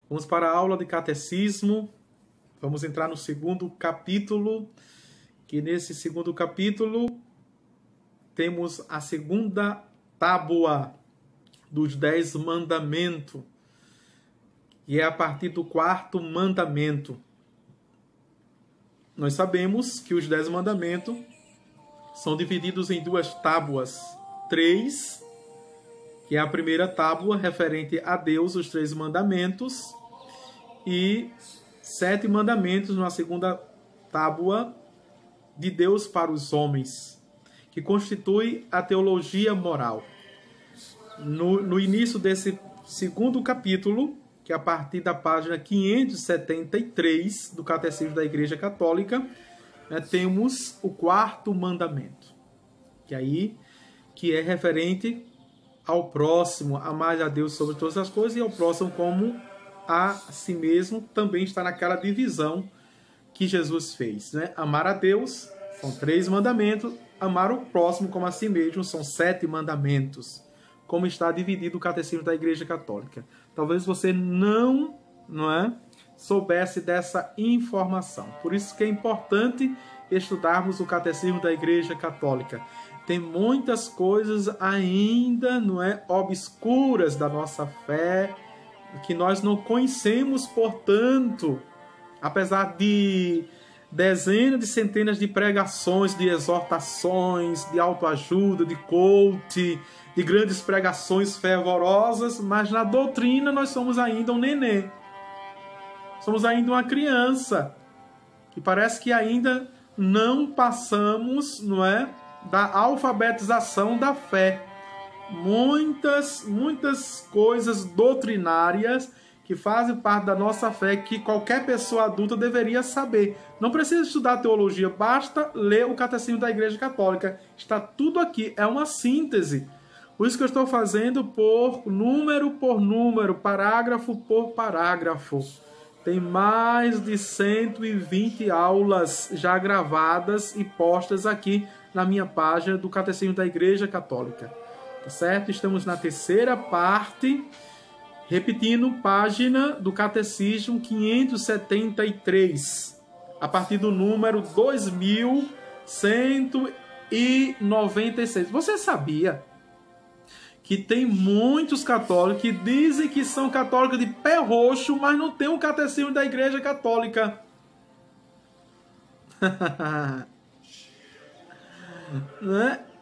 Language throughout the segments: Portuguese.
Vamos para a aula de catecismo. Vamos entrar no segundo capítulo, que nesse segundo capítulo temos a segunda tábua dos 10 mandamentos, e é a partir do quarto mandamento. Nós sabemos que os 10 mandamentos são divididos em duas tábuas. 3, que é a primeira tábua referente a Deus, os 3 mandamentos, e 7 mandamentos na segunda tábua de Deus para os homens, que constitui a teologia moral. No início desse segundo capítulo, que é a partir da página 573 do Catecismo da Igreja Católica, temos o quarto mandamento, que é referente ao próximo, amar a Deus sobre todas as coisas e ao próximo como a si mesmo. Também está naquela divisão que Jesus fez, né? Amar a Deus são 3 mandamentos, amar o próximo como a si mesmo são 7 mandamentos, como está dividido o Catecismo da Igreja Católica. Talvez você não soubesse dessa informação. Por isso que é importante estudarmos o Catecismo da Igreja Católica. Tem muitas coisas ainda obscuras da nossa fé, que nós não conhecemos, portanto, apesar de dezenas de centenas de pregações, de exortações, de autoajuda, de coach, de grandes pregações fervorosas, mas na doutrina nós somos ainda um nenê. Somos ainda uma criança, que parece que ainda não passamos, da alfabetização da fé. Muitas coisas doutrinárias que fazem parte da nossa fé, que qualquer pessoa adulta deveria saber. Não precisa estudar teologia, basta ler o Catecismo da Igreja Católica. Está tudo aqui, é uma síntese. Por isso que eu estou fazendo por número, parágrafo por parágrafo. Tem mais de 120 aulas já gravadas e postas aqui na minha página do Catecismo da Igreja Católica. Tá certo? Estamos na terceira parte, repetindo, página do Catecismo 573, a partir do número 2196. Você sabia que tem muitos católicos que dizem que são católicos de pé roxo, mas não tem um Catecismo da Igreja Católica?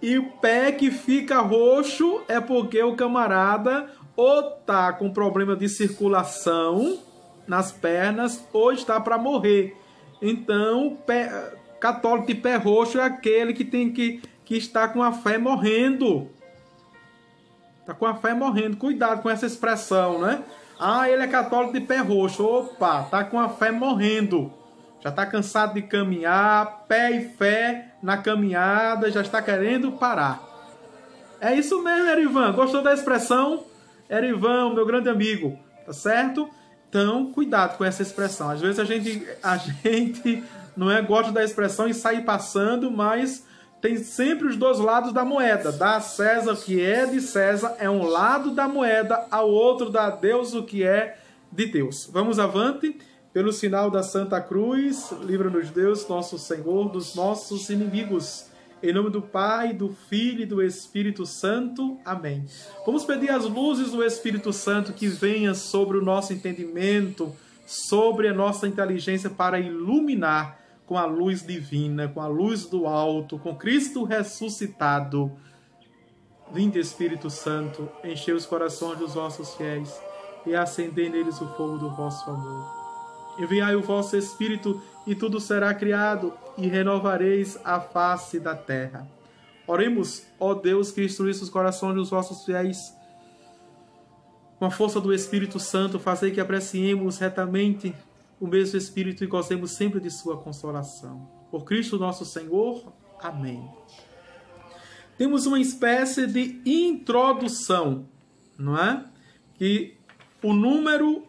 E o pé que fica roxo é porque o camarada ou tá com problema de circulação nas pernas ou está para morrer. Então, católico de pé roxo é aquele que tem que está com a fé morrendo. Está com a fé morrendo. Cuidado com essa expressão, né? Ah, ele é católico de pé roxo. Opa, está com a fé morrendo. Já está cansado de caminhar, pé e fé na caminhada, já está querendo parar. É isso mesmo, Erivan. Gostou da expressão? Erivan, meu grande amigo, tá certo? Então, cuidado com essa expressão. Às vezes a gente gosta da expressão e sai passando, mas tem sempre os dois lados da moeda. Dá a César o que é de César, é um lado da moeda, ao outro dá a Deus o que é de Deus. Vamos avante. Pelo sinal da Santa Cruz, livra-nos Deus, nosso Senhor, dos nossos inimigos. Em nome do Pai, do Filho e do Espírito Santo. Amém. Vamos pedir as luzes do Espírito Santo que venha sobre o nosso entendimento, sobre a nossa inteligência, para iluminar com a luz divina, com a luz do alto, com Cristo ressuscitado. Vinde, Espírito Santo, enchei os corações dos vossos fiéis e acendei neles o fogo do vosso amor. Enviai o vosso Espírito, e tudo será criado, e renovareis a face da terra. Oremos, ó Deus, que instruísse os corações dos vossos fiéis. Com a força do Espírito Santo, fazei que apreciemos retamente o mesmo Espírito e gozemos sempre de sua consolação. Por Cristo nosso Senhor. Amém. Temos uma espécie de introdução, não é? Que o número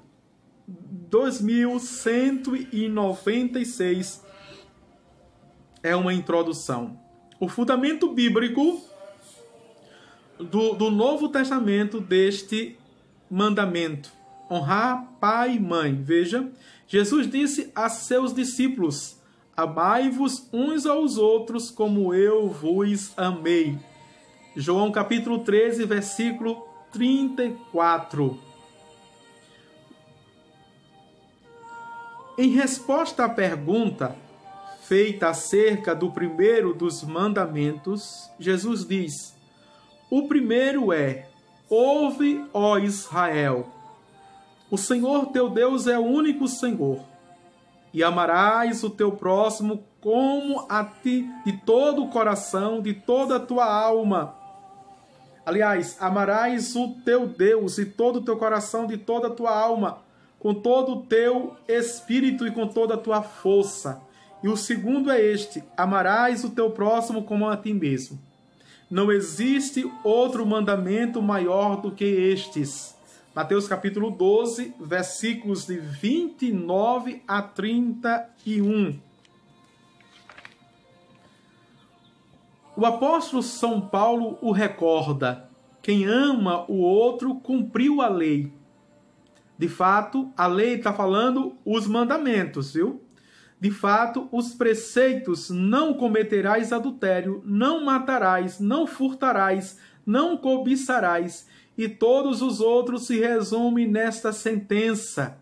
2196 é uma introdução. O fundamento bíblico do Novo Testamento deste mandamento, honrar pai e mãe. Veja, Jesus disse a seus discípulos: amai-vos uns aos outros como eu vos amei. João capítulo 13, versículo 34. Em resposta à pergunta feita acerca do primeiro dos mandamentos, Jesus diz: o primeiro é: ouve, ó Israel, o Senhor teu Deus é o único Senhor, e amarás o teu próximo como a ti, de todo o coração, de toda a tua alma. Aliás, amarás o teu Deus de todo o teu coração, de toda a tua alma, com todo o teu espírito e com toda a tua força. E o segundo é este: amarás o teu próximo como a ti mesmo. Não existe outro mandamento maior do que estes. Mateus capítulo 12, versículos de 29 a 31. O apóstolo São Paulo o recorda: quem ama o outro cumpriu a lei. De fato, a lei está falando os mandamentos, viu? De fato, os preceitos: não cometerás adultério, não matarás, não furtarás, não cobiçarás, e todos os outros se resumem nesta sentença: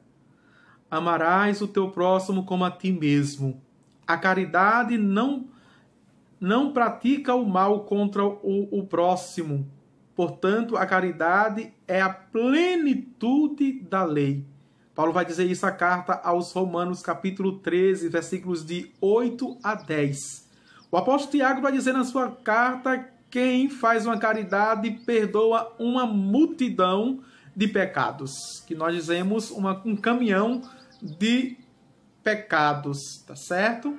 amarás o teu próximo como a ti mesmo. A caridade não pratica o mal contra o próximo. Portanto, a caridade é a plenitude da lei. Paulo vai dizer isso na carta aos Romanos, capítulo 13, versículos de 8 a 10. O apóstolo Tiago vai dizer na sua carta: quem faz uma caridade perdoa uma multidão de pecados. Que nós dizemos um caminhão de pecados, tá certo?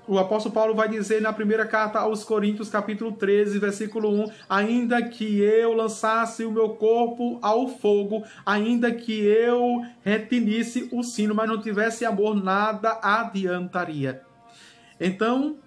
O apóstolo Paulo vai dizer na primeira carta aos Coríntios, capítulo 13, versículo 1, ainda que eu lançasse o meu corpo ao fogo, ainda que eu retinisse o sino, mas não tivesse amor, nada adiantaria. Então,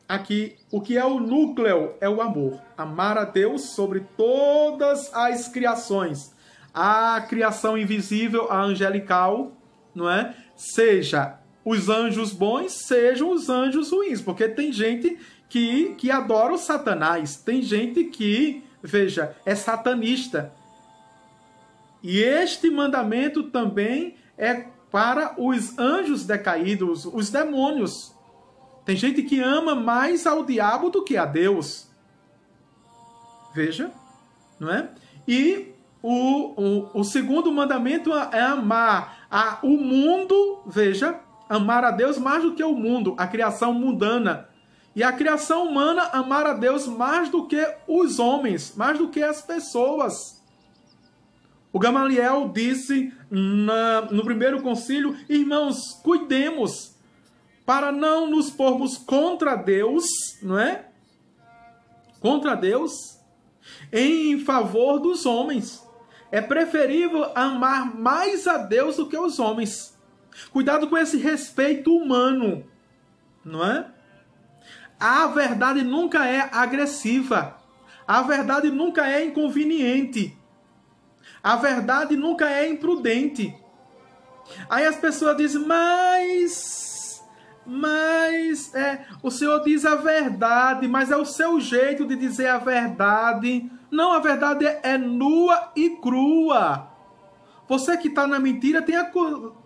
aqui, o que é o núcleo é o amor. Amar a Deus sobre todas as criações. A criação invisível, a angelical, não é? Seja os anjos bons, sejam os anjos ruins, porque tem gente que adora o Satanás, tem gente que, veja, é satanista. E este mandamento também é para os anjos decaídos, os demônios. Tem gente que ama mais ao diabo do que a Deus. Veja, não é? E o segundo mandamento é amar o mundo, veja, amar a Deus mais do que o mundo, a criação mundana. E a criação humana amar a Deus mais do que os homens, mais do que as pessoas. O Gamaliel disse no primeiro concílio: irmãos, cuidemos para não nos pormos contra Deus, não é? Contra Deus, em favor dos homens. É preferível amar mais a Deus do que os homens. Cuidado com esse respeito humano, não é? A verdade nunca é agressiva. A verdade nunca é inconveniente. A verdade nunca é imprudente. Aí as pessoas dizem: mas o Senhor diz a verdade, mas é o seu jeito de dizer a verdade. Não, a verdade é nua e crua. Você que está na mentira,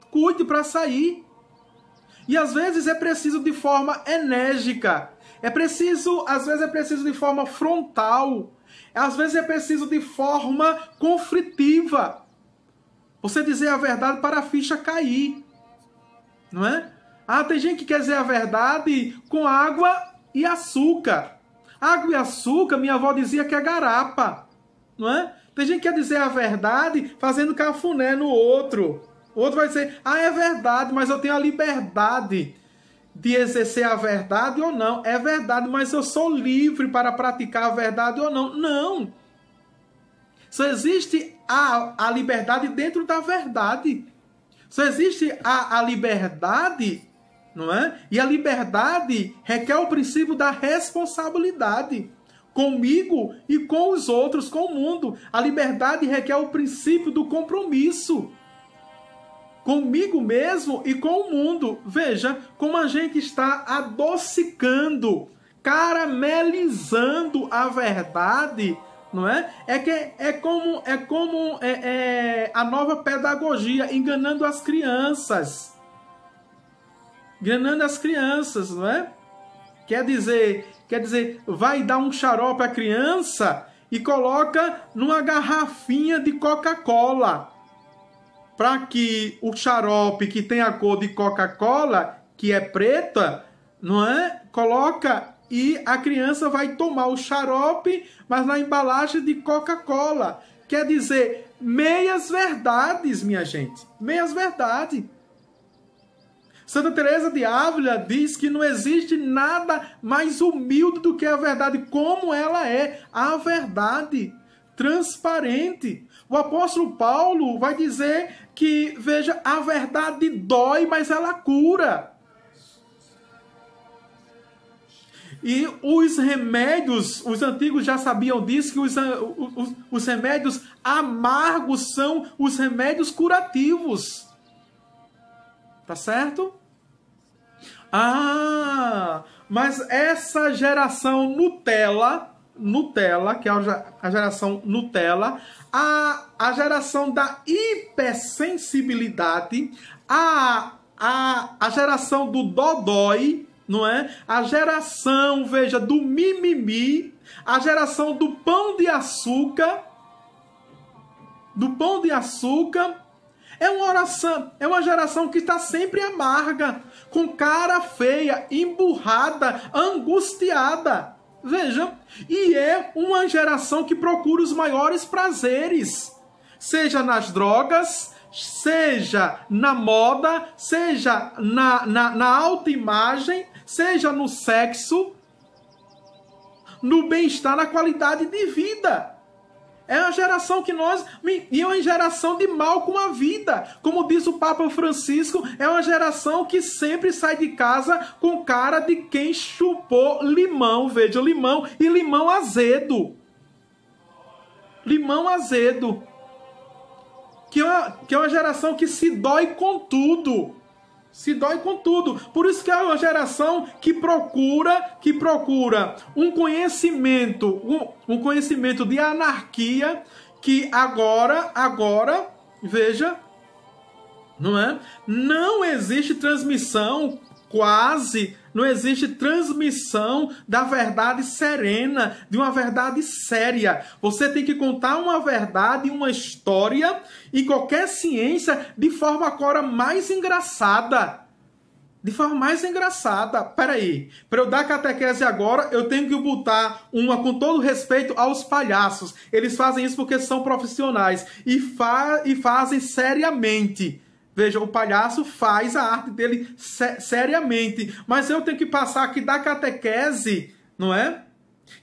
cuide para sair. E às vezes é preciso de forma enérgica. Às vezes é preciso de forma frontal. Às vezes é preciso de forma conflitiva. Você dizer a verdade para a ficha cair. Não é? Tem gente que quer dizer a verdade com água e açúcar. Água e açúcar, minha avó dizia que é garapa. Não é? Tem gente que quer dizer a verdade fazendo cafuné no outro. O outro vai dizer: é verdade, mas eu tenho a liberdade de exercer a verdade ou não. É verdade, mas eu sou livre para praticar a verdade ou não. Não. Só existe a liberdade dentro da verdade. Só existe a liberdade, não é? E a liberdade requer o princípio da responsabilidade. comigo e com os outros, com o mundo. A liberdade requer o princípio do compromisso comigo mesmo e com o mundo. Veja como a gente está adocicando, caramelizando a verdade, não é? É como a nova pedagogia, enganando as crianças. Enganando as crianças, não é? Quer dizer, vai dar um xarope à criança e coloca numa garrafinha de Coca-Cola, para que o xarope que tem a cor de Coca-Cola, que é preta, não é? Coloca e a criança vai tomar o xarope, mas na embalagem de Coca-Cola. Quer dizer, meias verdades, minha gente. Meias verdades. Santa Teresa de Ávila diz que não existe nada mais humilde do que a verdade, como ela é, a verdade transparente. O apóstolo Paulo vai dizer que, veja, a verdade dói, mas ela cura. E os remédios, os antigos já sabiam disso, que os remédios amargos são os remédios curativos. Tá certo? Mas essa geração Nutella, que é a geração Nutella, a geração da hipersensibilidade, a geração do dodói, não é? A geração, veja, do mimimi, a geração do pão de açúcar, é uma geração que está sempre amarga, com cara feia, emburrada, angustiada. Veja, e é uma geração que procura os maiores prazeres, seja nas drogas, seja na moda, seja na autoimagem, seja no sexo, no bem-estar, na qualidade de vida. É uma geração e é uma geração de mal com a vida. Como diz o Papa Francisco, é uma geração que sempre sai de casa com cara de quem chupou limão. Veja, limão e limão azedo. Limão azedo. Que é uma geração que se dói com tudo. Se dói com tudo. Por isso que é uma geração que procura um conhecimento de anarquia, que agora, veja, não é? Não existe transmissão, não existe transmissão da verdade serena, de uma verdade séria. Você tem que contar uma verdade, uma história, e qualquer ciência de forma agora mais engraçada. De forma mais engraçada. Peraí, para eu dar catequese agora, eu tenho que botar uma, com todo respeito aos palhaços. Eles fazem isso porque são profissionais e fazem seriamente. Veja, o palhaço faz a arte dele seriamente. Mas eu tenho que passar aqui da catequese, não é?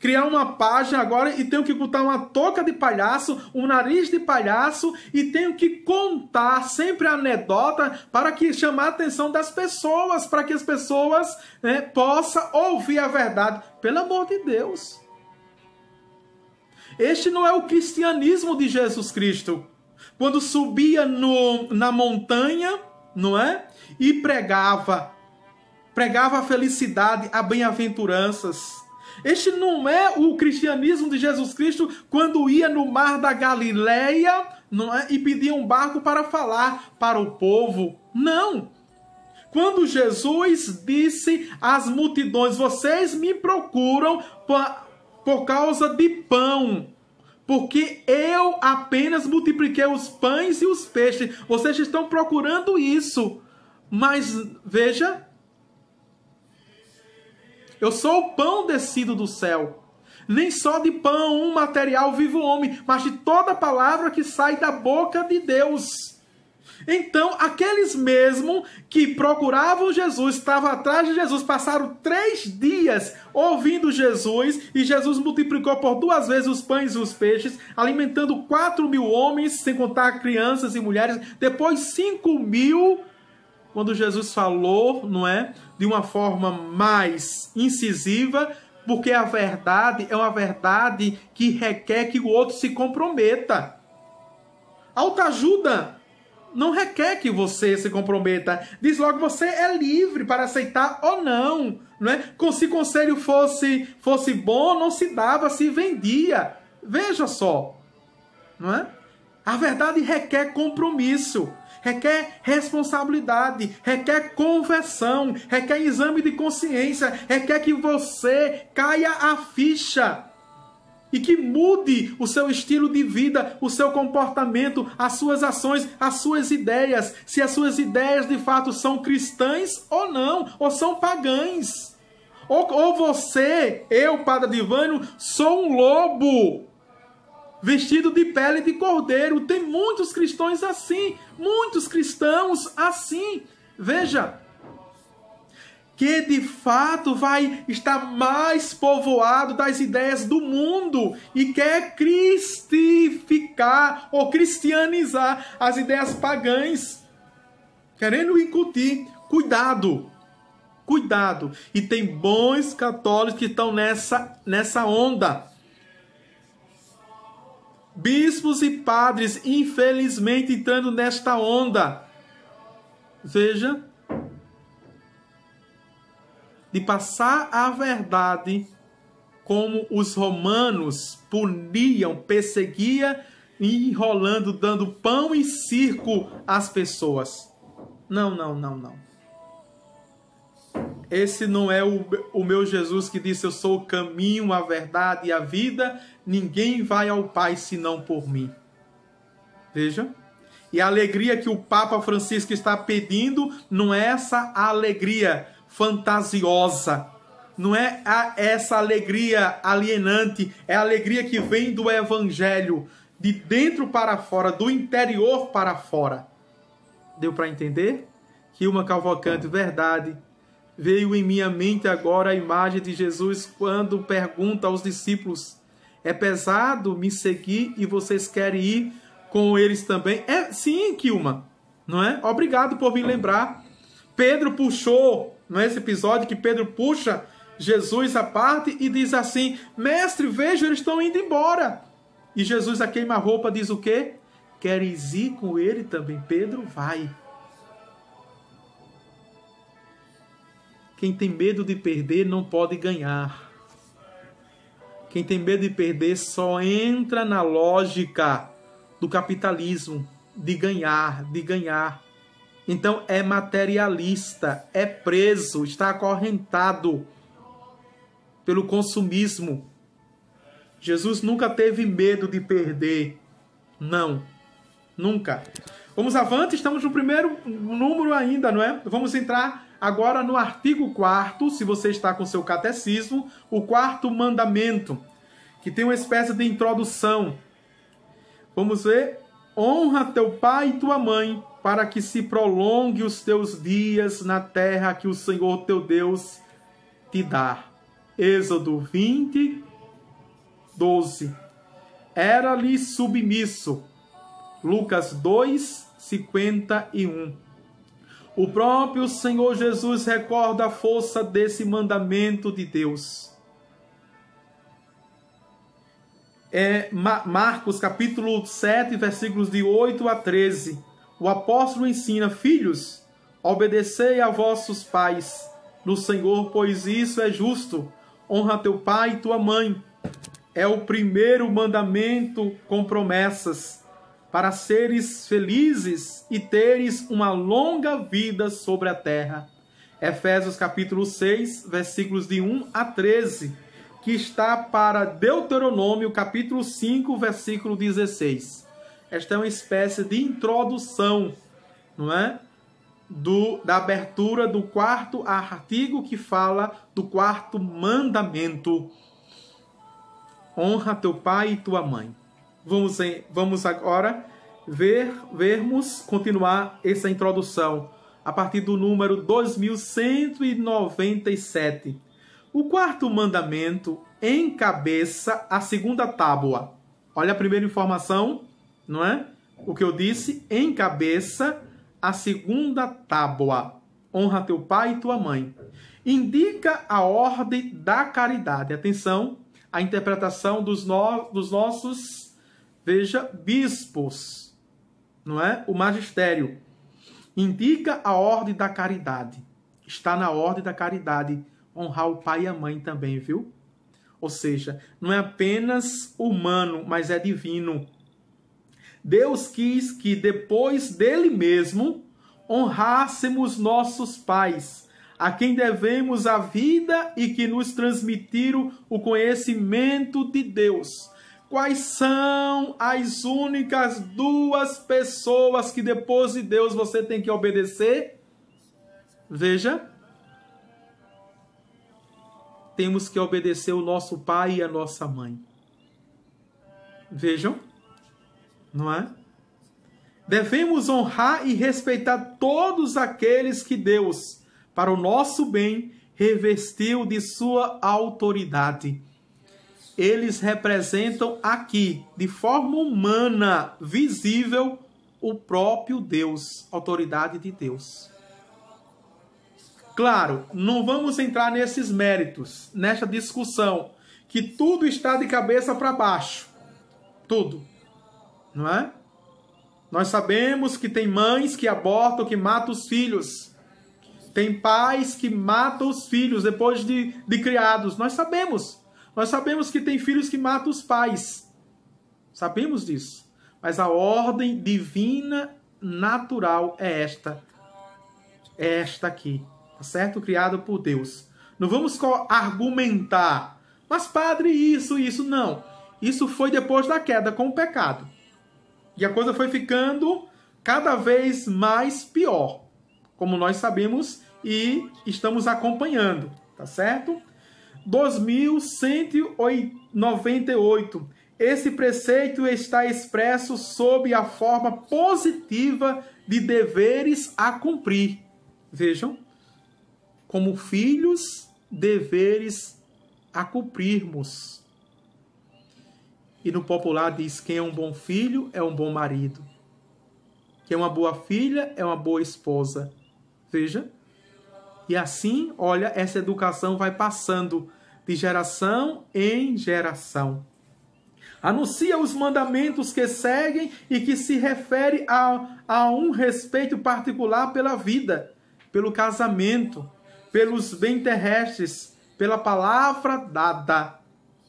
Criar uma página agora e tenho que botar uma touca de palhaço, um nariz de palhaço, e tenho que contar sempre a anedota para que chamar a atenção das pessoas, para que as pessoas possam ouvir a verdade. Pelo amor de Deus. Este não é o cristianismo de Jesus Cristo. Quando subia na montanha, não é? E pregava a felicidade, a bem-aventuranças. Este não é o cristianismo de Jesus Cristo quando ia no mar da Galileia, não é? E pedia um barco para falar para o povo. Não! Quando Jesus disse às multidões, vocês me procuram por causa de pão, porque eu apenas multipliquei os pães e os peixes. Vocês estão procurando isso. Mas, veja, eu sou o pão descido do céu. Nem só de pão, um material vive o homem, mas de toda palavra que sai da boca de Deus. Então, aqueles mesmo que procuravam Jesus, estavam atrás de Jesus, passaram 3 dias ouvindo Jesus, e Jesus multiplicou por 2 vezes os pães e os peixes, alimentando 4.000 homens, sem contar crianças e mulheres, depois 5.000, quando Jesus falou, não é, de uma forma mais incisiva, Porque a verdade é uma verdade que requer que o outro se comprometa. Autoajuda não requer que você se comprometa. Diz logo, você é livre para aceitar ou não. Não é? Se conselho fosse bom, não se dava, se vendia. Veja só. Não é? A verdade requer compromisso, requer responsabilidade, requer conversão, requer exame de consciência, requer que você caia a ficha e que mude o seu estilo de vida, o seu comportamento, as suas ações, as suas ideias, se as suas ideias de fato são cristãs ou não, ou são pagãs. Ou você, eu, Padre Adivânio, sou um lobo vestido de pele de cordeiro. Tem muitos cristãos assim, muitos cristãos assim. Veja, que de fato vai estar mais povoado das ideias do mundo e quer cristificar ou cristianizar as ideias pagãs, querendo incutir. Cuidado, cuidado. E tem bons católicos que estão nessa onda. Bispos e padres, infelizmente, entrando nesta onda. Veja, de passar a verdade como os romanos puniam, perseguiam, enrolando, dando pão e circo às pessoas. Não, não, não, não. Esse não é o meu Jesus que disse: eu sou o caminho, a verdade e a vida. Ninguém vai ao Pai senão por mim. Veja. E a alegria que o Papa Francisco está pedindo não é essa alegria fantasiosa. Não é essa alegria alienante. É a alegria que vem do Evangelho. De dentro para fora, do interior para fora. Deu para entender? Kilma Cavalcante, verdade. Veio em minha mente agora a imagem de Jesus quando pergunta aos discípulos: é pesado me seguir e vocês querem ir com eles também? Sim, Kilma, não é? Obrigado por me lembrar. Pedro puxou, não é esse episódio que Pedro puxa Jesus à parte e diz assim: mestre, veja, eles estão indo embora. E Jesus, a queima-roupa, diz o quê? Queres ir com ele também? Pedro, vai. Quem tem medo de perder não pode ganhar. Quem tem medo de perder só entra na lógica do capitalismo, de ganhar, de ganhar. Então é materialista, é preso, está acorrentado pelo consumismo. Jesus nunca teve medo de perder. Não, nunca. Vamos avante, estamos no primeiro número ainda, não é? Vamos entrar agora no artigo 4º, se você está com seu catecismo, o 4º mandamento, que tem uma espécie de introdução. Vamos ver. Honra teu pai e tua mãe, para que se prolongue os teus dias na terra que o Senhor teu Deus te dá. Êxodo 20, 12. Era-lhe submisso. Lucas 2, 51. O próprio Senhor Jesus recorda a força desse mandamento de Deus. Marcos capítulo 7, versículos de 8 a 13. O apóstolo ensina: filhos, obedecei a vossos pais no Senhor, pois isso é justo. Honra teu pai e tua mãe. É o primeiro mandamento com promessas, para seres felizes e teres uma longa vida sobre a terra. Efésios capítulo 6, versículos de 1 a 13, que está para Deuteronômio capítulo 5, versículo 16. Esta é uma espécie de introdução, não é? Da abertura do 4º artigo que fala do 4º mandamento. Honra teu pai e tua mãe. Vamos agora continuar essa introdução a partir do número 2197. O 4º mandamento encabeça a 2ª tábua. Olha a primeira informação, não é? O que eu disse, encabeça a 2ª tábua. Honra teu pai e tua mãe. indica a ordem da caridade. Atenção, a interpretação dos nossos, veja, bispos, não é? O magistério. Indica a ordem da caridade. Está na ordem da caridade honrar o pai e a mãe também, viu? Ou seja, não é apenas humano, mas é divino. Deus quis que depois dele mesmo honrássemos nossos pais, a quem devemos a vida e que nos transmitiram o conhecimento de Deus. Quais são as únicas duas pessoas que depois de Deus você tem que obedecer? Veja. Temos que obedecer o nosso pai e a nossa mãe. Vejam. Não é? Devemos honrar e respeitar todos aqueles que Deus, para o nosso bem, revestiu de sua autoridade. Eles representam aqui, de forma humana, visível, o próprio Deus, autoridade de Deus. Claro, não vamos entrar nesses méritos, nesta discussão, que tudo está de cabeça para baixo. Tudo. Não é? Nós sabemos que tem mães que abortam, que matam os filhos. Tem pais que matam os filhos depois de criados. Nós sabemos. Nós sabemos que tem filhos que matam os pais. Sabemos disso. Mas a ordem divina natural é esta. É esta aqui. Tá certo? Criada por Deus. Não vamos argumentar. Mas padre, isso. Não. Isso foi depois da queda com o pecado. E a coisa foi ficando cada vez mais pior. Como nós sabemos e estamos acompanhando. Tá certo? 2198. Esse preceito está expresso sob a forma positiva de deveres a cumprir. Vejam. Como filhos, deveres a cumprirmos. E no popular diz, quem é um bom filho é um bom marido. Quem é uma boa filha é uma boa esposa. Veja. E assim, olha, essa educação vai passando de geração em geração. Anuncia os mandamentos que seguem e que se refere a um respeito particular pela vida, pelo casamento, pelos bens terrestres, pela palavra dada.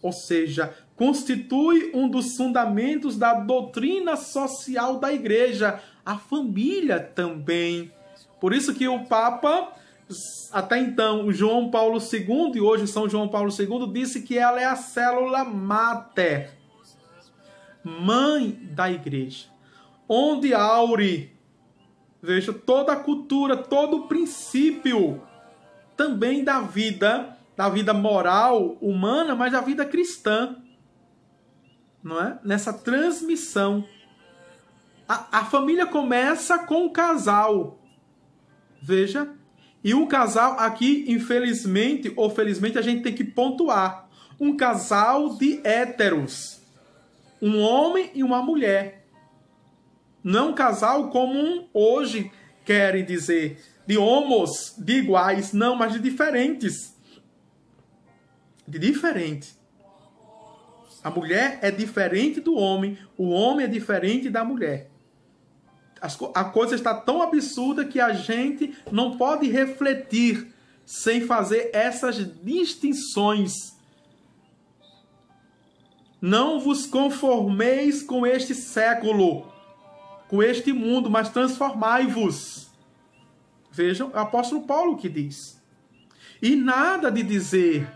Ou seja, constitui um dos fundamentos da doutrina social da igreja, a família também. Por isso que o Papa, até então, o João Paulo II, e hoje São João Paulo II, disse que ela é a célula máter, mãe da igreja, onde aure, veja, toda a cultura, todo o princípio também da vida moral humana, mas da vida cristã, não é? Nessa transmissão. A família começa com o casal, veja, e um casal aqui, infelizmente ou felizmente, a gente tem que pontuar, um casal de héteros, um homem e uma mulher, não um casal como hoje querem dizer, de homos, de iguais, não, mas de diferentes. De diferente. A mulher é diferente do homem, o homem é diferente da mulher. A coisa está tão absurda que a gente não pode refletir sem fazer essas distinções. Não vos conformeis com este século, com este mundo, mas transformai-vos. Vejam, é o apóstolo Paulo que diz. E nada de dizer,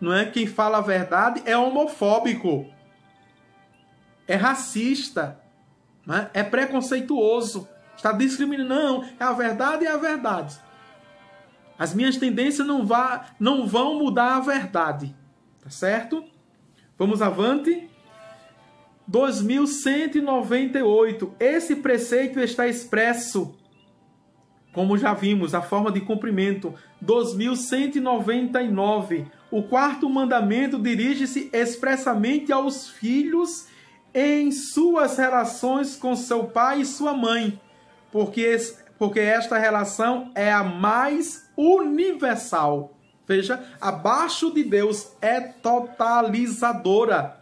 não é? Quem fala a verdade é homofóbico, é racista, não é? É preconceituoso, está discriminando. Não, é a verdade, é a verdade. As minhas tendências não vão mudar a verdade, tá certo? Vamos avante. 2198. Esse preceito está expresso, como já vimos, a forma de cumprimento. 2199. O quarto mandamento dirige-se expressamente aos filhos em suas relações com seu pai e sua mãe, porque esta relação é a mais universal. Veja, abaixo de Deus é totalizadora.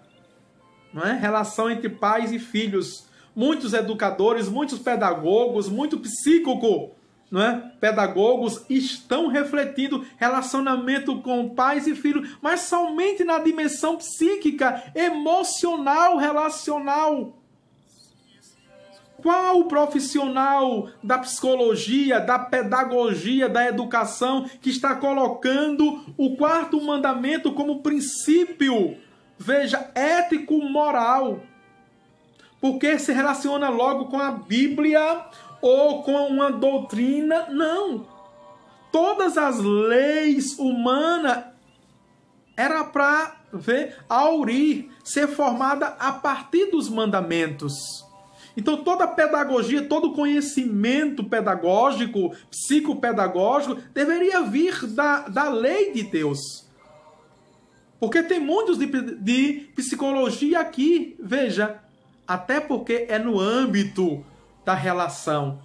Não é? Relação entre pais e filhos. Muitos educadores, muitos pedagogos, muito psíquico, não é? Pedagogos estão refletindo relacionamento com pais e filhos, mas somente na dimensão psíquica, emocional, relacional. Qual profissional da psicologia, da pedagogia, da educação que está colocando o quarto mandamento como princípio, veja, ético-moral? Porque se relaciona logo com a Bíblia ou com uma doutrina? Não. Todas as leis humanas era para aurir, ser formada a partir dos mandamentos. Então toda pedagogia, todo conhecimento pedagógico, psicopedagógico, deveria vir da lei de Deus. Porque tem muitos de psicologia aqui, veja, até porque é no âmbito da relação.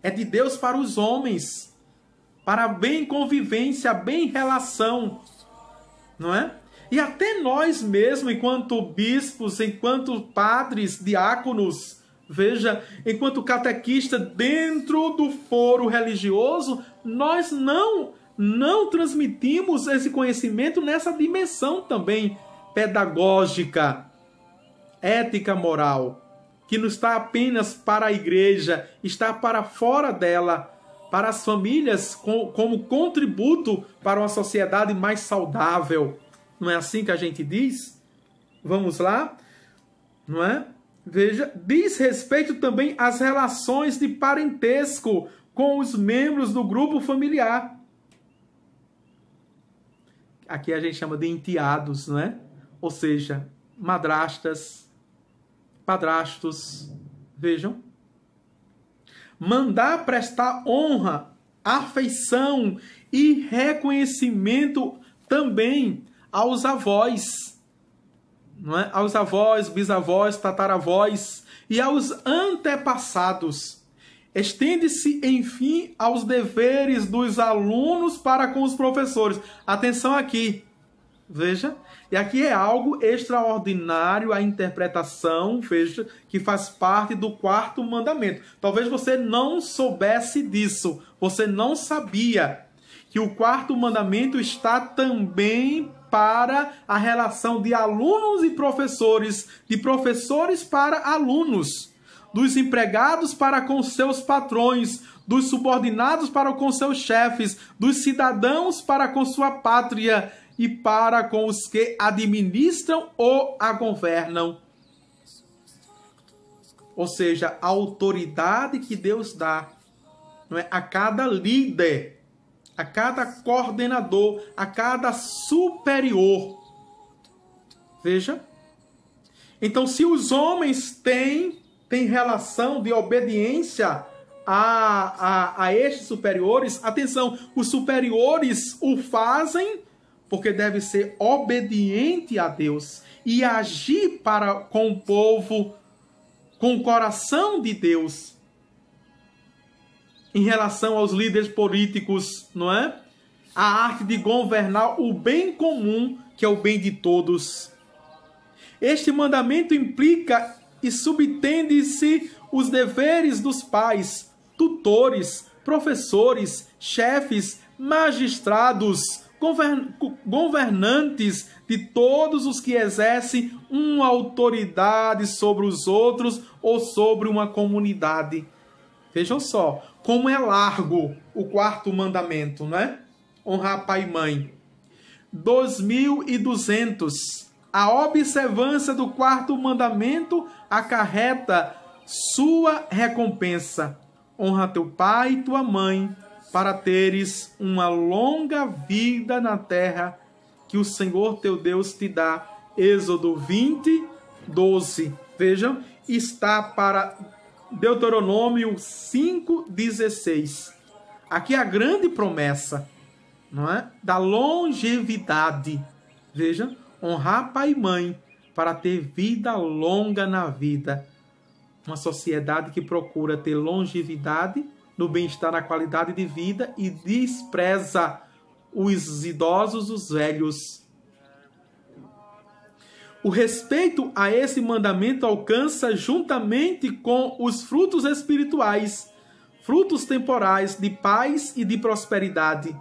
É de Deus para os homens, para a bem convivência, a bem relação, não é? E até nós mesmos, enquanto bispos, enquanto padres, diáconos, veja, enquanto catequista dentro do foro religioso, nós não transmitimos esse conhecimento nessa dimensão também pedagógica, ética, moral, que não está apenas para a igreja, está para fora dela, para as famílias, como contributo para uma sociedade mais saudável. Não é assim que a gente diz? Vamos lá? Não é? Veja, diz respeito também às relações de parentesco com os membros do grupo familiar. Aqui a gente chama de enteados, não é? Ou seja, madrastas, padrastos. Vejam. Mandar prestar honra, afeição e reconhecimento também aos avós. Não é? Aos avós, bisavós, tataravós e aos antepassados. Estende-se, enfim, aos deveres dos alunos para com os professores. Atenção aqui, veja, e aqui é algo extraordinário a interpretação, veja, que faz parte do quarto mandamento. Talvez você não soubesse disso, você não sabia que o quarto mandamento está também para a relação de alunos e professores, de professores para alunos, dos empregados para com seus patrões, dos subordinados para com seus chefes, dos cidadãos para com sua pátria e para com os que administram ou a governam. Ou seja, a autoridade que Deus dá, não é, a cada líder, a cada coordenador, a cada superior. Veja. Então, se os homens têm relação de obediência a estes superiores, atenção, os superiores o fazem porque deve ser obediente a Deus e agir com o povo, com o coração de Deus. Em relação aos líderes políticos, não é? A arte de governar o bem comum, que é o bem de todos. Este mandamento implica e subtende-se os deveres dos pais, tutores, professores, chefes, magistrados, governantes, de todos os que exercem uma autoridade sobre os outros ou sobre uma comunidade. Vejam só, como é largo o quarto mandamento, não é? Honrar pai e mãe. 2.200. A observância do quarto mandamento acarreta sua recompensa. Honra teu pai e tua mãe, para teres uma longa vida na terra que o Senhor teu Deus te dá. Êxodo 20, 12. Vejam, está para Deuteronômio 5,16. Aqui é a grande promessa, não é? Da longevidade. Veja, honrar pai e mãe para ter vida longa na vida. Uma sociedade que procura ter longevidade no bem-estar, na qualidade de vida e despreza os idosos, os velhos. O respeito a esse mandamento alcança, juntamente com os frutos espirituais, frutos temporais de paz e de prosperidade.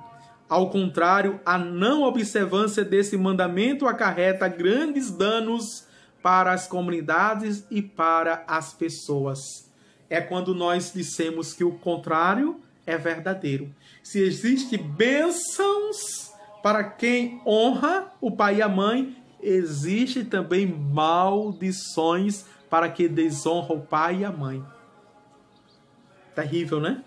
Ao contrário, a não observância desse mandamento acarreta grandes danos para as comunidades e para as pessoas. É quando nós dissemos que o contrário é verdadeiro. Se existe bênçãos para quem honra o pai e a mãe, existe também maldições para quem desonra o pai e a mãe. Terrível, né?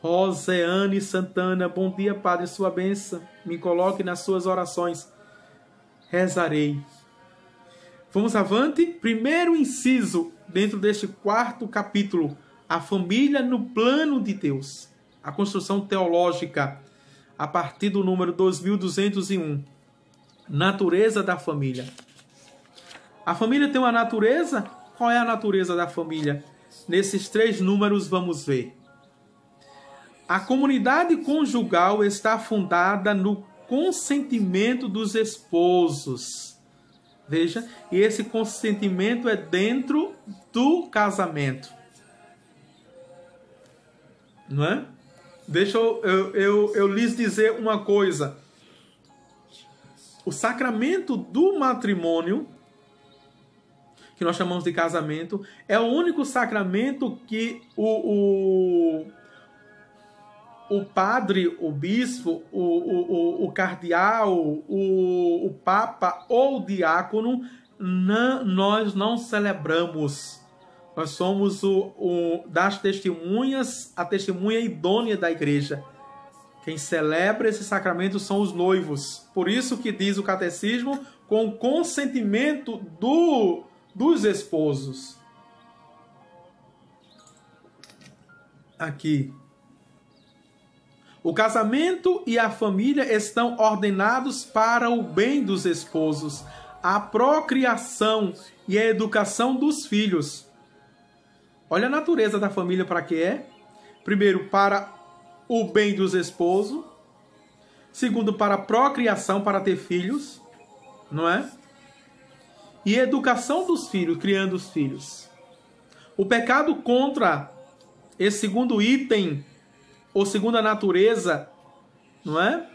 Roseane Santana, bom dia, Padre, sua bênção. Me coloque nas suas orações. Rezarei. Vamos avante. Primeiro inciso, dentro deste 4º capítulo, a família no plano de Deus. A construção teológica, a partir do número 2201. Natureza da família. A família tem uma natureza? Qual é a natureza da família? Nesses 3 números vamos ver. A comunidade conjugal está fundada no consentimento dos esposos. Veja, e esse consentimento é dentro do casamento. Não é? Deixa eu lhes dizer uma coisa. O sacramento do matrimônio, que nós chamamos de casamento, é o único sacramento que o padre, o bispo, o cardeal, o papa ou o diácono, nós não celebramos. Nós somos das testemunhas, a testemunha idônea da igreja. Quem celebra esse sacramento são os noivos. Por isso que diz o catecismo, com o consentimento dos esposos. Aqui. O casamento e a família estão ordenados para o bem dos esposos, a procriação e a educação dos filhos. Olha a natureza da família para que é. Primeiro, para o bem dos esposos. Segundo, para a procriação, para ter filhos. Não é? E a educação dos filhos, criando os filhos. O pecado contra esse segundo item, ou segunda natureza, não é?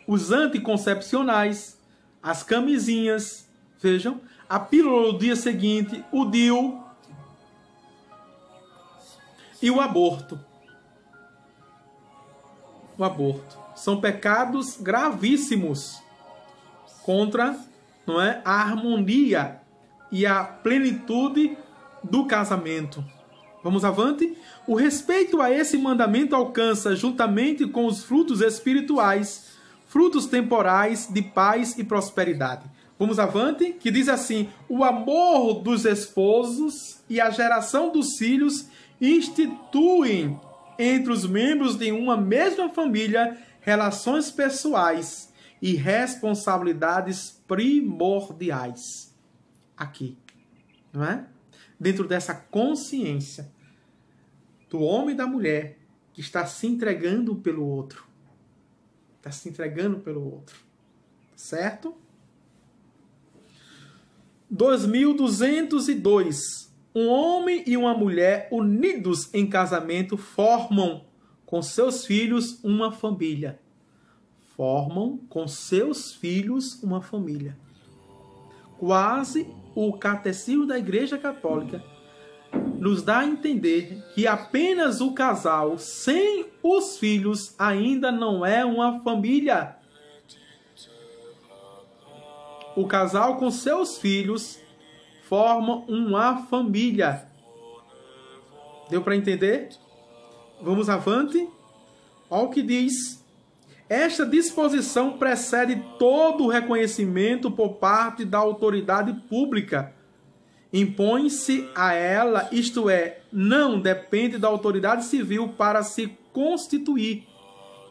Os anticoncepcionais, as camisinhas, vejam, a pílula do dia seguinte, o DIU e o aborto. O aborto. São pecados gravíssimos contra, não é, a harmonia e a plenitude do casamento. Vamos avante? O respeito a esse mandamento alcança, juntamente com os frutos espirituais, frutos temporais de paz e prosperidade. Vamos avante? Que diz assim: o amor dos esposos e a geração dos filhos instituem entre os membros de uma mesma família relações pessoais e responsabilidades primordiais. Aqui, não é? Dentro dessa consciência do homem e da mulher que está se entregando pelo outro. Está se entregando pelo outro. Certo? 2202. Um homem e uma mulher unidos em casamento formam com seus filhos uma família. Formam com seus filhos uma família. Quase o Catecismo da Igreja Católica nos dá a entender que apenas o casal sem os filhos ainda não é uma família. O casal com seus filhos forma uma família. Deu para entender? Vamos avante? Olha o que diz. Esta disposição precede todo o reconhecimento por parte da autoridade pública. Impõe-se a ela, isto é, não depende da autoridade civil para se constituir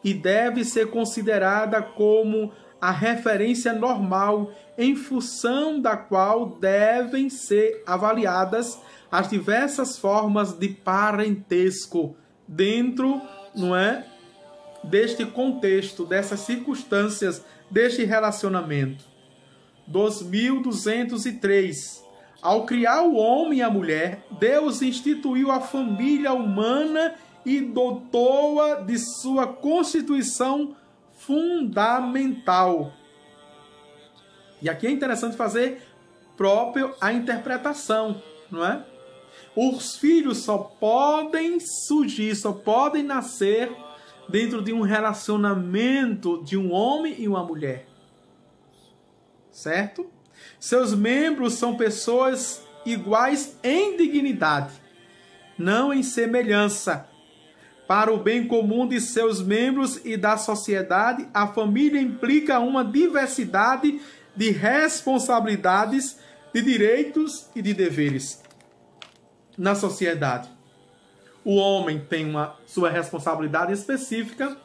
e deve ser considerada como a referência normal em função da qual devem ser avaliadas as diversas formas de parentesco dentro, não é, deste contexto, dessas circunstâncias, deste relacionamento. 2203. Ao criar o homem e a mulher, Deus instituiu a família humana e dotou-a de sua constituição fundamental. E aqui é interessante fazer próprio a interpretação, não é? Os filhos só podem surgir, só podem nascer dentro de um relacionamento de um homem e uma mulher. Certo? Seus membros são pessoas iguais em dignidade, não em semelhança. Para o bem comum de seus membros e da sociedade, a família implica uma diversidade de responsabilidades, de direitos e de deveres. Na sociedade, o homem tem sua responsabilidade específica,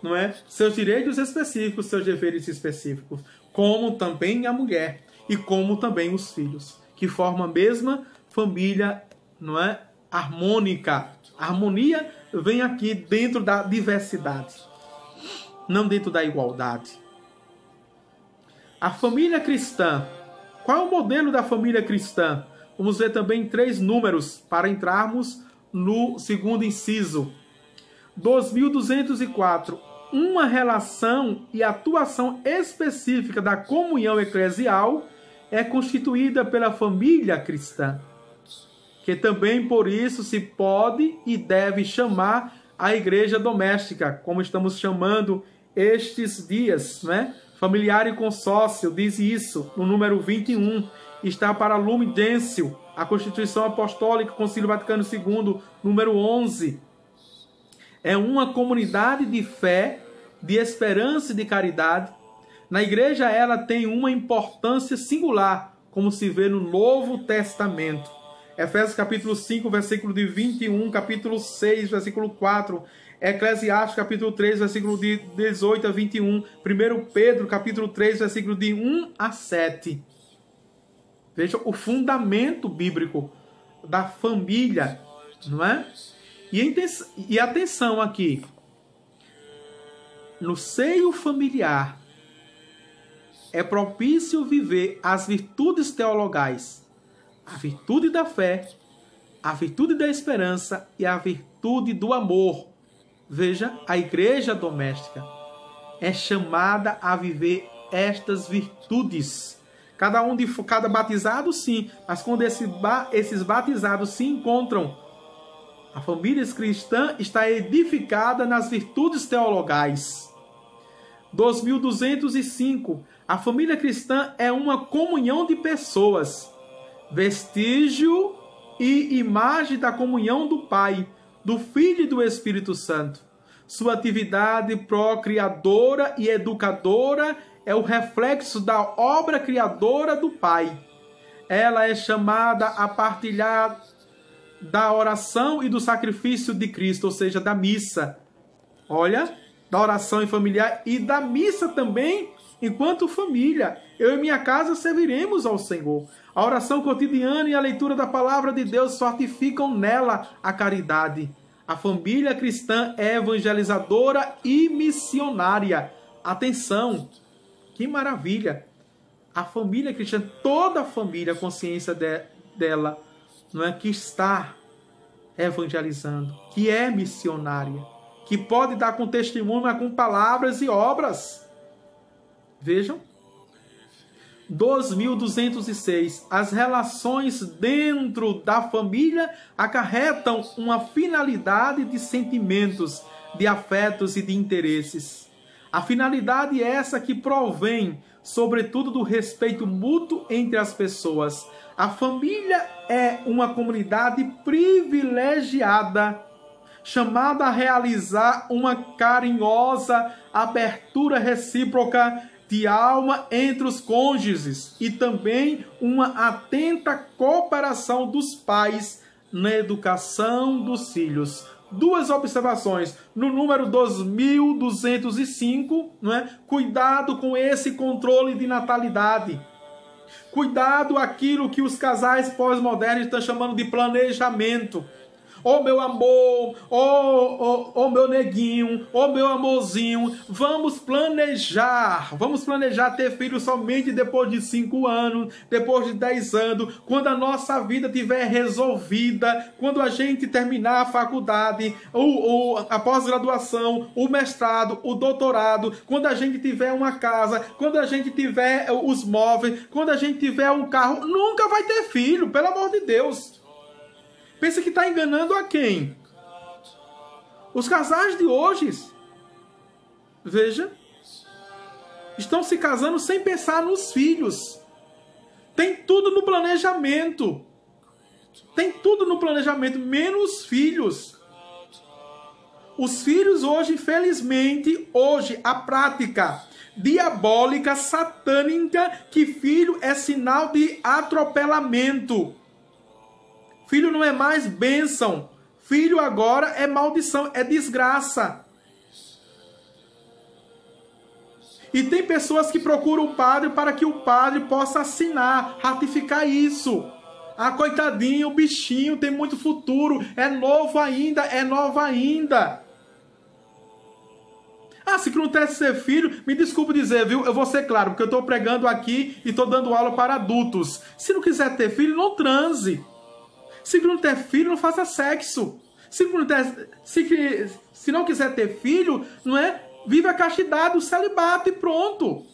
não é? Seus direitos específicos, seus deveres específicos, como também a mulher e como também os filhos, que formam a mesma família, não é? Harmônica. A harmonia vem aqui dentro da diversidade, não dentro da igualdade. A família cristã. Qual é o modelo da família cristã? Vamos ver também 3 números para entrarmos no segundo inciso. 2204. Uma relação e atuação específica da comunhão eclesial é constituída pela família cristã, que também por isso se pode e deve chamar a igreja doméstica, como estamos chamando estes dias, né? Familiar e consórcio, diz isso no número 21, está para Lumen Gentium, a Constituição Apostólica, Concílio Vaticano II, número 11. É uma comunidade de fé, de esperança e de caridade. Na igreja ela tem uma importância singular, como se vê no Novo Testamento. Efésios capítulo 5, versículo de 21, capítulo 6, versículo 4, Eclesiastes capítulo 3, versículo de 18 a 21, 1 Pedro capítulo 3, versículo de 1 a 7. Veja o fundamento bíblico da família, não é? E atenção aqui, no seio familiar é propício viver as virtudes teologais, a virtude da fé, a virtude da esperança e a virtude do amor. Veja, a igreja doméstica é chamada a viver estas virtudes. Cada batizado, sim, mas quando esses batizados se encontram, a família cristã está edificada nas virtudes teologais. 2205. A família cristã é uma comunhão de pessoas, vestígio e imagem da comunhão do Pai, do Filho e do Espírito Santo. Sua atividade procriadora e educadora é o reflexo da obra criadora do Pai. Ela é chamada a partilhar da oração e do sacrifício de Cristo, ou seja, da missa. Olha, da oração em familiar e da missa também, enquanto família. Eu e minha casa serviremos ao Senhor. A oração cotidiana e a leitura da palavra de Deus fortificam nela a caridade. A família cristã é evangelizadora e missionária. Atenção, que maravilha! A família cristã, toda a família, a consciência dela, não é, que está evangelizando, que é missionária, que pode dar com testemunho com palavras e obras. Vejam. 2206. As relações dentro da família acarretam uma finalidade de sentimentos, de afetos e de interesses. A finalidade é essa que provém, sobretudo, do respeito mútuo entre as pessoas. A família é uma comunidade privilegiada, chamada a realizar uma carinhosa abertura recíproca de alma entre os cônjuges e também uma atenta cooperação dos pais na educação dos filhos. duas observações. No número 2205, não é? Cuidado com esse controle de natalidade. Cuidado aquilo que os casais pós-modernos estão chamando de planejamento. Ô meu amor, ô meu neguinho, ô meu amorzinho, vamos planejar ter filhos somente depois de 5 anos, depois de 10 anos, quando a nossa vida estiver resolvida, quando a gente terminar a faculdade, a pós-graduação, o mestrado, o doutorado, quando a gente tiver uma casa, quando a gente tiver os móveis, quando a gente tiver um carro, nunca vai ter filho, pelo amor de Deus. Pensa que está enganando a quem? Os casais de hoje, veja, estão se casando sem pensar nos filhos. Tem tudo no planejamento. Tem tudo no planejamento, menos filhos. Os filhos hoje, infelizmente, a prática diabólica, satânica, que filho é sinal de atropelamento. Filho não é mais bênção. Filho agora é maldição, é desgraça. E tem pessoas que procuram o padre para que o padre possa assinar, ratificar isso. Ah, coitadinho, o bichinho tem muito futuro, é novo ainda, é nova ainda. Ah, se não quer ser filho, me desculpe dizer, viu? Eu vou ser claro, porque eu estou pregando aqui e estou dando aula para adultos. Se não quiser ter filho, não transe. Se não ter filho, não faça sexo. Se não quiser ter filho, não é? Viva a castidade, o celibato e pronto.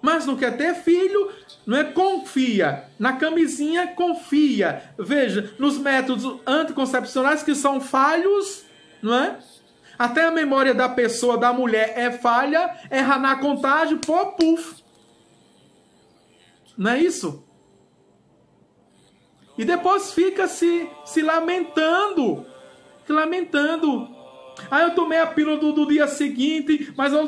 Mas não quer ter filho, não é? Confia. Na camisinha, confia. Veja, nos métodos anticoncepcionais que são falhos, não é? Até a memória da pessoa, da mulher, é falha, erra na contagem, pô, puf. Não é isso? E depois fica se lamentando. Ah, eu tomei a pílula do dia seguinte, mas eu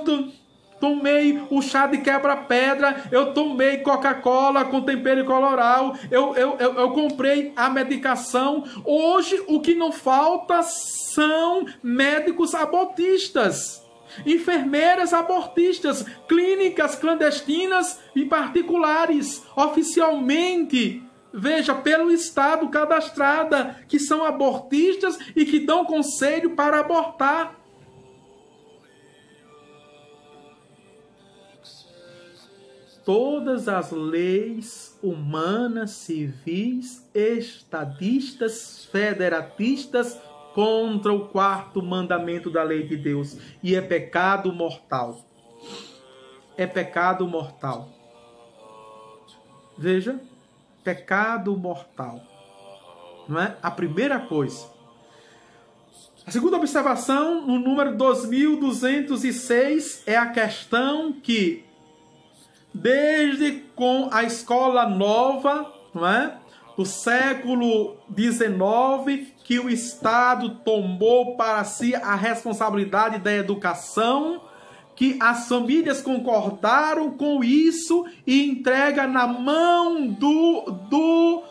tomei o chá de quebra-pedra, eu tomei Coca-Cola com tempero coloral, eu comprei a medicação. Hoje o que não falta são médicos abortistas, enfermeiras abortistas, clínicas clandestinas e particulares, oficialmente, veja, pelo Estado cadastrada, que são abortistas e que dão conselho para abortar. Todas as leis humanas, civis, estadistas, federatistas, contra o 4º mandamento da lei de Deus. E é pecado mortal. É pecado mortal. Veja. Pecado mortal. Não é? A primeira coisa. A segunda observação, no número 2206, é a questão que, desde com a escola nova, não é? Do século XIX, que o Estado tomou para si a responsabilidade da educação, que as famílias concordaram com isso e entrega na mão do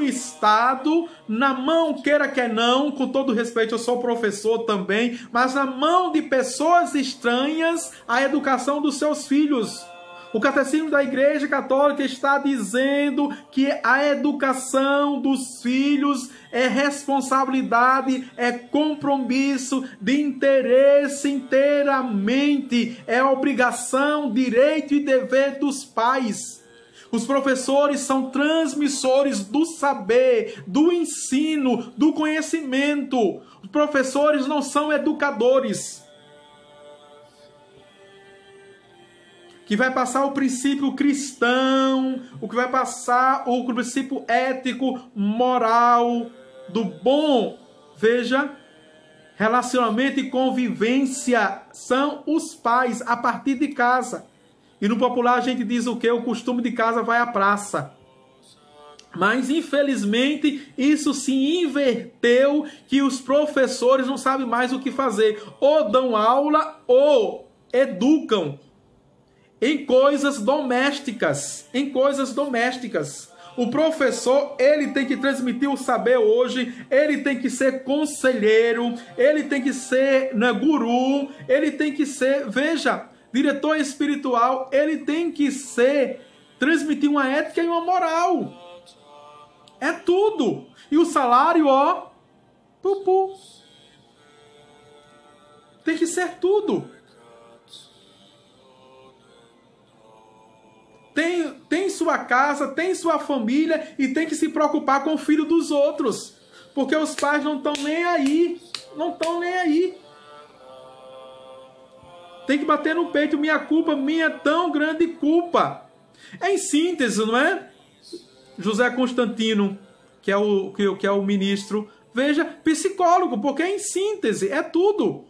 Estado, na mão, queira que não, com todo respeito, eu sou professor também, mas na mão de pessoas estranhas, a educação dos seus filhos. O Catecismo da Igreja Católica está dizendo que a educação dos filhos é responsabilidade, é compromisso de interesse inteiramente, é obrigação, direito e dever dos pais. Os professores são transmissores do saber, do ensino, do conhecimento. Os professores não são educadores. Que vai passar o princípio cristão, o que vai passar o princípio ético, moral, do bom, veja, relacionamento e convivência, são os pais a partir de casa. E no popular a gente diz o quê? O costume de casa vai à praça. Mas infelizmente isso se inverteu, que os professores não sabem mais o que fazer. Ou dão aula ou em coisas domésticas. O professor, ele tem que transmitir o saber hoje, ele tem que ser conselheiro, ele tem que ser guru, ele tem que ser, veja, diretor espiritual, ele tem que ser, transmitir uma ética e uma moral. É tudo. E o salário, ó, pupu. Tem que ser tudo. Tem sua casa, tem sua família e tem que se preocupar com o filho dos outros. Porque os pais não estão nem aí. Não estão nem aí. Tem que bater no peito, minha culpa, minha tão grande culpa. É em síntese, não é? José Constantino, que é o ministro, veja, psicólogo, porque é em síntese, é tudo.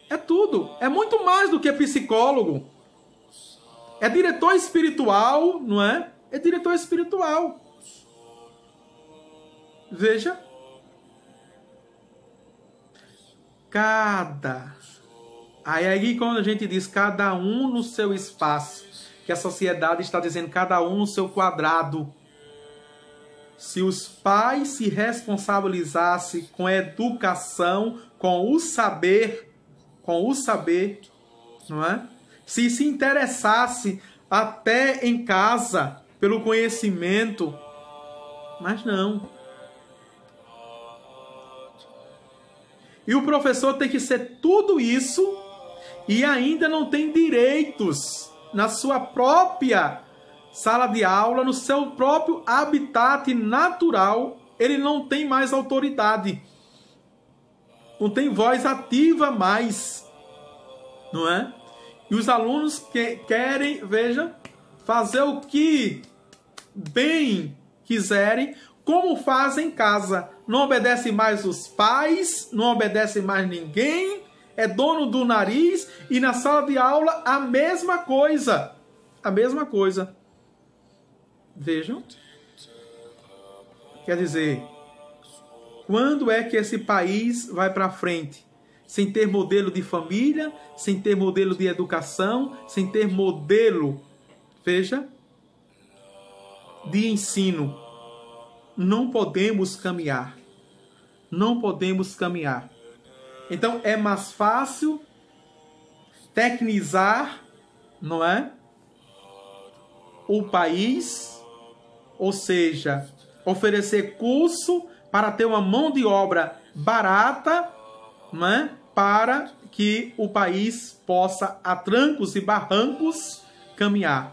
É tudo. É muito mais do que psicólogo. É diretor espiritual, não é? É diretor espiritual. Veja. Aí quando a gente diz cada um no seu espaço, que a sociedade está dizendo cada um no seu quadrado. Se os pais se responsabilizassem com a educação, com o saber, não é? Se interessasse até em casa pelo conhecimento, mas não. E o professor tem que ser tudo isso e ainda não tem direitos na sua própria sala de aula, no seu próprio habitat natural, ele não tem mais autoridade. Não tem voz ativa mais, não é? E os alunos que querem, veja, fazer o que bem quiserem, como fazem em casa. Não obedece mais os pais, não obedece mais ninguém, é dono do nariz, e na sala de aula a mesma coisa. A mesma coisa. Vejam. Quer dizer, quando é que esse país vai para frente? Sem ter modelo de família, sem ter modelo de educação, sem ter modelo, veja, de ensino. Não podemos caminhar. Não podemos caminhar. Então é mais fácil tecnizar, não é? O país, ou seja, oferecer curso para ter uma mão de obra barata, não é? Para que o país possa, a trancos e barrancos, caminhar.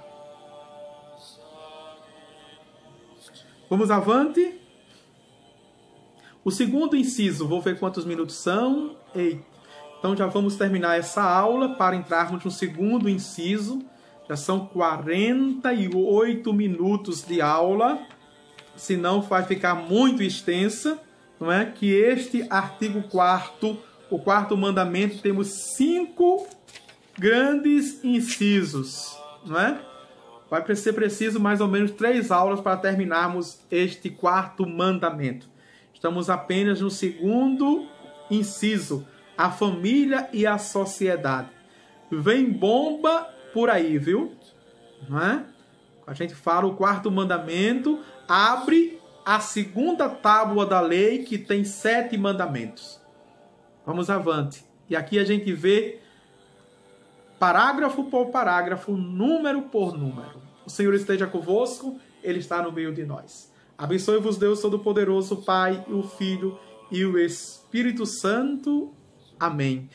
Vamos avante. O segundo inciso, vou ver quantos minutos são. Então já vamos terminar essa aula para entrarmos no segundo inciso. Já são 48 minutos de aula, senão vai ficar muito extensa, não é? Que este artigo 4º, o quarto mandamento, temos 5 grandes incisos, não é? Vai ser preciso mais ou menos 3 aulas para terminarmos este quarto mandamento. Estamos apenas no segundo inciso, a família e a sociedade. Vem bomba por aí, viu? Não é? A gente fala o quarto mandamento, abre a segunda tábua da lei, que tem 7 mandamentos. Vamos avante. E aqui a gente vê parágrafo por parágrafo, número por número. O Senhor esteja convosco, Ele está no meio de nós. Abençoe-vos Deus Todo-Poderoso, Pai, o Filho e o Espírito Santo. Amém.